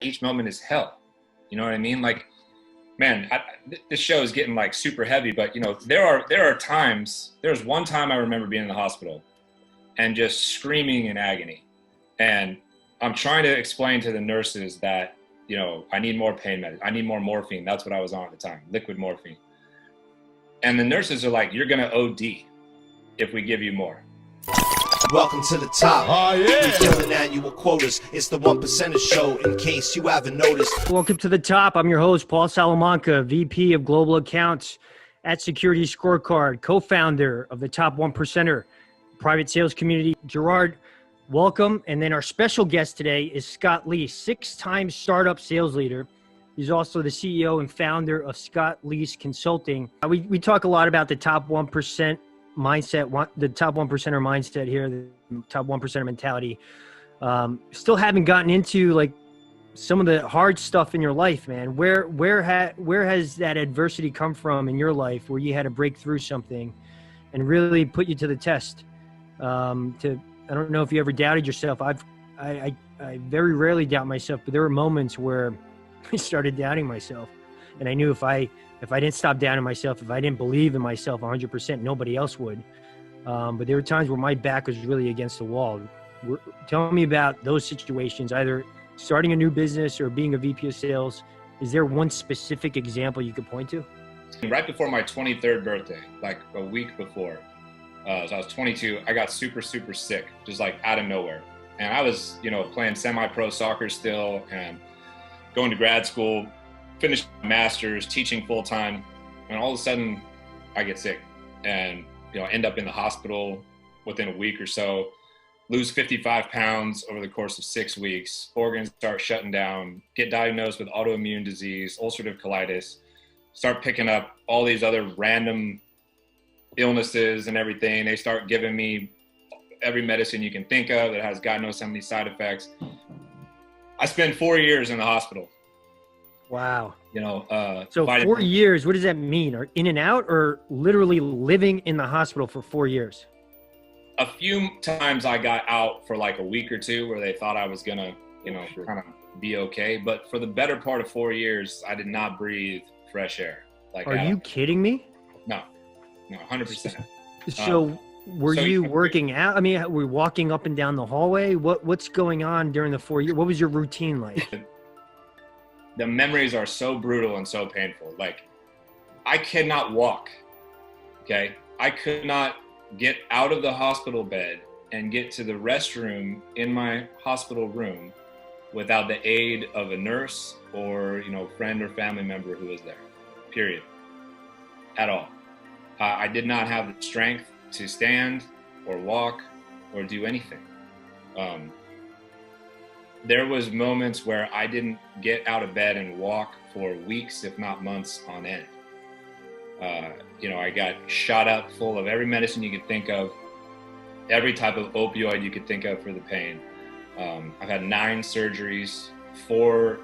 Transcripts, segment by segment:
each moment is hell. You know what I mean? Like, man, this show is getting like super heavy, but you know, there are times, there's one time I remember being in the hospital and just screaming in agony. And I'm trying to explain to the nurses that, you know, I need more pain meds. I need more morphine. That's what I was on at the time, liquid morphine. And the nurses are like, you're going to OD if we give you more. Welcome to the top. Oh, yeah. We killing annual quotas. It's the 1%er show, in case you haven't noticed. Welcome to the top. I'm your host, Paul Salamanca, VP of Global Accounts at Security Scorecard, co-founder of the Top 1%er private sales community. Gerard, welcome. And then our special guest today is Scott Leese, 6-time startup sales leader. He's also the CEO and founder of Scott Leese Consulting. We talk a lot about the top 1% mindset, the top 1%er mindset here, the top 1%er mentality. Still haven't gotten into like some of the hard stuff in your life, man. Where has that adversity come from in your life where you had to break through something and really put you to the test? I don't know if you ever doubted yourself. I very rarely doubt myself, but there were moments where I started doubting myself, and I knew if I didn't stop doubting myself, if I didn't believe in myself 100%, nobody else would. But there were times where my back was really against the wall. Tell me about those situations, either starting a new business or being a VP of sales. Is there one specific example you could point to? Right before my 23rd birthday, like a week before, so I was 22, I got super sick, just like out of nowhere. And I was, you know, playing semi-pro soccer still and going to grad school, finished my master's, teaching full time, and all of a sudden I get sick and, you know, end up in the hospital within a week or so, lose 55 pounds over the course of 6 weeks, organs start shutting down, get diagnosed with autoimmune disease, ulcerative colitis, start picking up all these other random illnesses and everything. They start giving me every medicine you can think of that has God knows how many side effects. I spent 4 years in the hospital. Wow. You know, so 4 years, what does that mean? Are in and out, or literally living in the hospital for 4 years? A few times I got out for like a week or two where they thought I was gonna, you know, kind of be okay. But for the better part of 4 years, I did not breathe fresh air. Like, are you kidding me? No, 100%. So were you working out? I mean, were you walking up and down the hallway? What's going on during the 4 years? What was your routine like? The memories are so brutal and so painful. Like, I cannot walk, okay? I could not get out of the hospital bed and get to the restroom in my hospital room without the aid of a nurse or, you know, friend or family member who was there, period, at all. I did not have the strength to stand or walk or do anything. There was moments where I didn't get out of bed and walk for weeks, if not months on end. You know, I got shot up full of every medicine you could think of, every type of opioid you could think of for the pain. I've had 9 surgeries, 4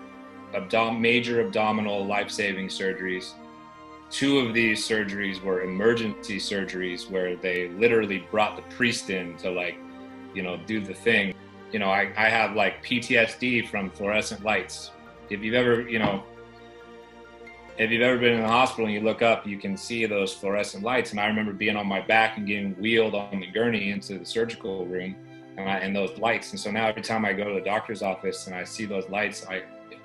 major abdominal life-saving surgeries. 2 of these surgeries were emergency surgeries where they literally brought the priest in to, like, you know, do the thing. You know, I have like PTSD from fluorescent lights. If you've ever, you know, if you've ever been in the hospital and you look up, you can see those fluorescent lights. And I remember being on my back and getting wheeled on the gurney into the surgical room and those lights. And so now every time I go to the doctor's office and I see those lights,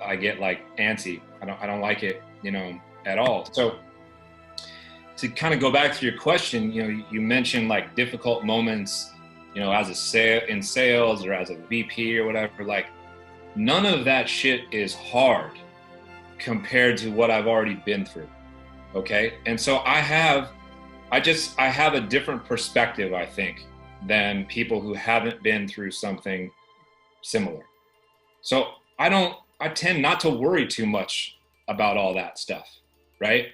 I get like antsy. I don't like it, you know, at all. So to kind of go back to your question, you know, you mentioned like difficult moments, you know, as in sales or as a VP or whatever. Like, none of that shit is hard compared to what I've already been through. Okay. And so I have a different perspective, I think, than people who haven't been through something similar. So I tend not to worry too much about all that stuff. Right.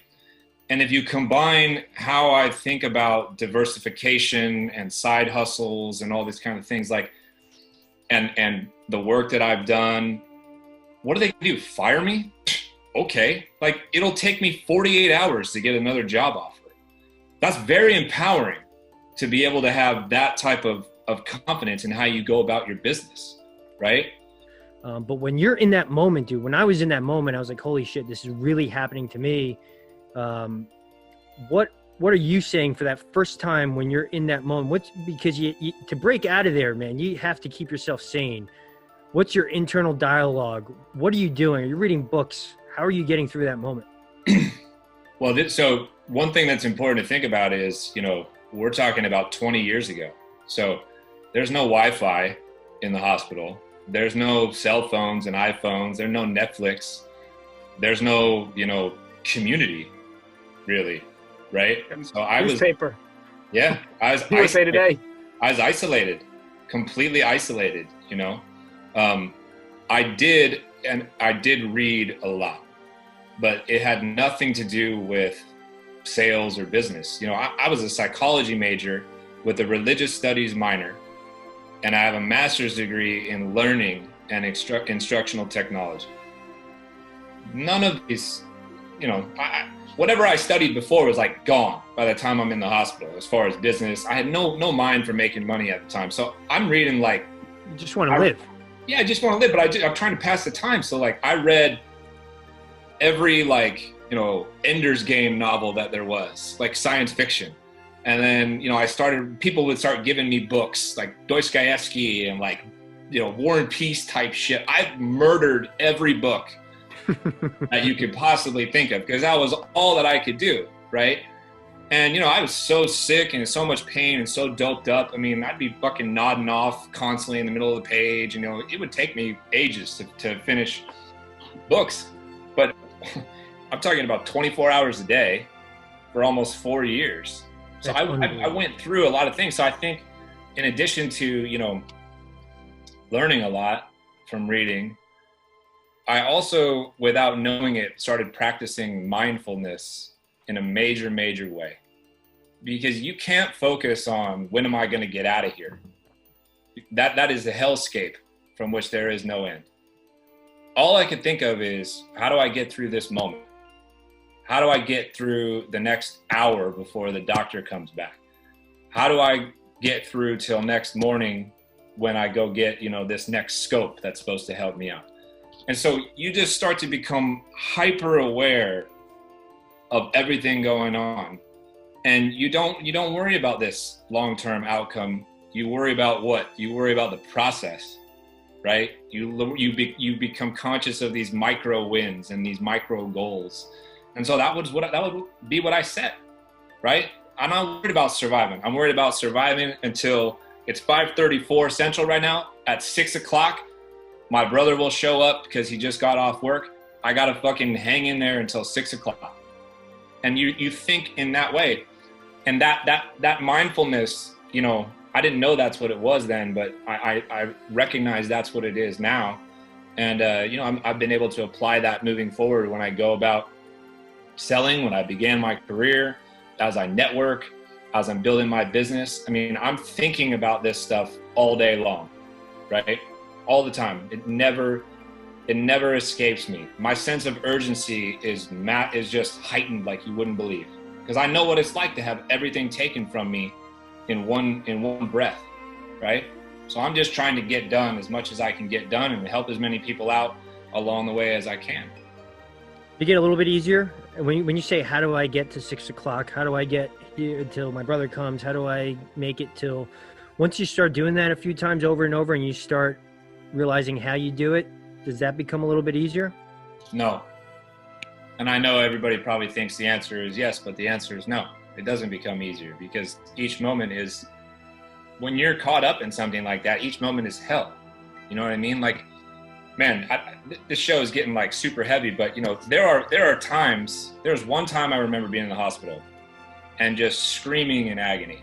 And if you combine how I think about diversification and side hustles and all these kind of things, like, and the work that I've done, what do they do? Fire me? Okay. Like, it'll take me 48 hours to get another job offer. That's very empowering to be able to have that type of confidence in how you go about your business, right? But when you're in that moment, dude, when I was in that moment, I was like, holy shit, this is really happening to me. What are you saying for that first time when you're in that moment? Because you to break out of there, man, you have to keep yourself sane. What's your internal dialogue? What are you doing? Are you reading books? How are you getting through that moment? Well, so one thing that's important to think about is, we're talking about 20 years ago. So there's no Wi-Fi in the hospital. There's no cell phones and iPhones. There's no Netflix. There's no, community, really, right? So I was, Newspaper. yeah, I was USA Today. I was isolated, completely isolated, I did read a lot, but it had nothing to do with sales or business. I was a psychology major with a religious studies minor, and I have a master's degree in learning and instructional technology. None of these, whatever I studied before was like gone by the time I'm in the hospital. As far as business, I had no mind for making money at the time. So I'm reading like, you just want to live. Yeah, I just want to live, but I'm trying to pass the time. So like I read every Ender's Game novel that there was, like science fiction. And then, people would start giving me books like Dostoevsky and War and Peace type shit. I murdered every book that you could possibly think of because that was all that I could do, right? And, I was so sick and in so much pain and so doped up. I mean, I'd be fucking nodding off constantly in the middle of the page. It would take me ages to finish books. But I'm talking about 24 hours a day for almost 4 years. So I went through a lot of things. So I think in addition to, learning a lot from reading, I also, without knowing it, started practicing mindfulness in a major, major way. Because you can't focus on when am I going to get out of here? That is the hellscape from which there is no end. All I could think of is, how do I get through this moment? How do I get through the next hour before the doctor comes back? How do I get through till next morning when I go get, this next scope that's supposed to help me out? And so you just start to become hyper aware of everything going on. And you don't worry about this long-term outcome. You worry about what? You worry about the process, right? You become conscious of these micro wins and these micro goals. And so that would be what I set, right? I'm not worried about surviving. I'm worried about surviving until it's 5:34 Central right now. At 6 o'clock, my brother will show up because he just got off work. I gotta fucking hang in there until 6 o'clock. And you think in that way. And that mindfulness, I didn't know that's what it was then, but I recognize that's what it is now. And, I've been able to apply that moving forward when I go about selling, when I began my career, as I network, as I'm building my business. I mean, I'm thinking about this stuff all day long, right? All the time. It never escapes me. My sense of urgency is just heightened like you wouldn't believe. Because I know what it's like to have everything taken from me in one breath, right? So I'm just trying to get done as much as I can get done and help as many people out along the way as I can. You get a little bit easier when you say, how do I get to 6 o'clock? How do I get here until my brother comes? How do I make it till? Once you start doing that a few times over and over and you start realizing how you do it, does that become a little bit easier? No. And I know everybody probably thinks the answer is yes, but the answer is no. It doesn't become easier because each moment is, when you're caught up in something like that, each moment is hell. You know what I mean? Like, man, this show is getting like super heavy, but there are times. There's one time I remember being in the hospital and just screaming in agony.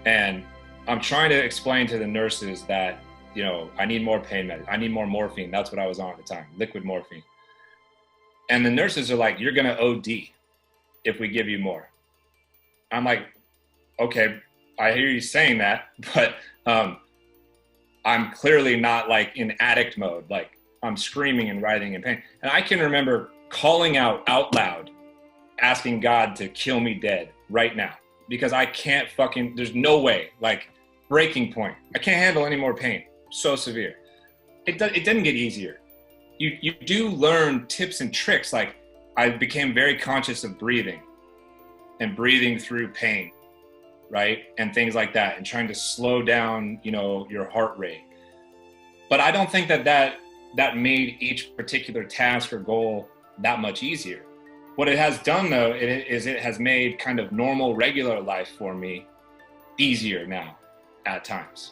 And I'm trying to explain to the nurses that, I need more pain meds. I need more morphine. That's what I was on at the time, liquid morphine. And the nurses are like, you're going to OD if we give you more. I'm like, okay, I hear you saying that, but I'm clearly not like in addict mode. Like I'm screaming and writhing in pain. And I can remember calling out loud, asking God to kill me dead right now, because I can't there's no way, like breaking point. I can't handle any more pain. So severe. it doesn't get easier. You do learn tips and tricks. Like, I became very conscious of breathing and breathing through pain, right? And things like that, and trying to slow down, your heart rate. But I don't think that made each particular task or goal that much easier. What it has done, though, it has made kind of normal, regular life for me easier now at times,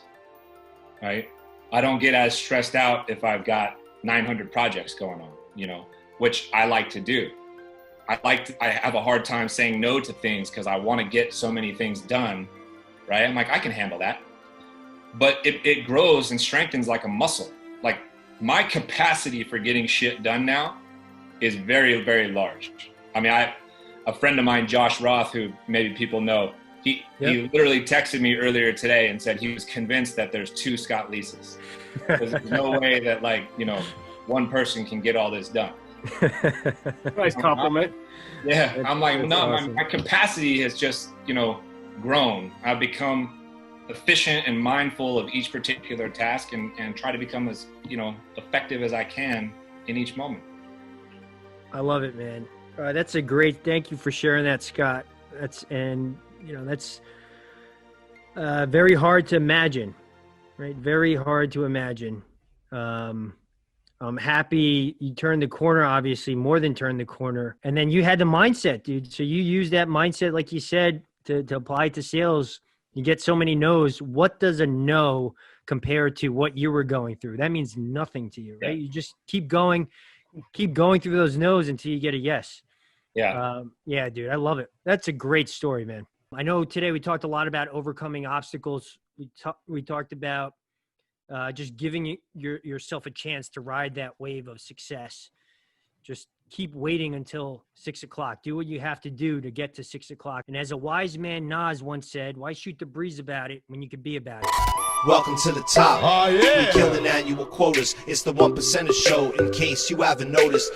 right? I don't get as stressed out if I've got 900 projects going on, which I like to do. I have a hard time saying no to things because I want to get so many things done, right? I'm like, I can handle that. But it grows and strengthens like a muscle. Like, my capacity for getting shit done now is very, very large. I mean, a friend of mine, Josh Roth, who maybe people know, he literally texted me earlier today and said he was convinced that there's 2 Scott Leeses. There's no way that, one person can get all this done. Nice compliment. Yeah, I'm like, no, awesome. my capacity has just, grown. I've become efficient and mindful of each particular task and try to become as, effective as I can in each moment. I love it, man. That's a great, thank you for sharing that, Scott. That's very hard to imagine, right? Very hard to imagine. I'm happy you turned the corner, obviously, more than turned the corner. And then you had the mindset, dude. So you use that mindset, like you said, to apply to sales. You get so many no's. What does a no compare to what you were going through? That means nothing to you, right? Yeah. You just keep going through those no's until you get a yes. Yeah. Yeah, dude, I love it. That's a great story, man. I know today we talked a lot about overcoming obstacles. We talked about just giving yourself a chance to ride that wave of success. Just keep waiting until 6 o'clock. Do what you have to do to get to 6 o'clock. And as a wise man, Nas, once said, why shoot the breeze about it when you could be about it? Welcome to the top. Oh, yeah. We killing annual quotas. It's the 1%er show, in case you haven't noticed.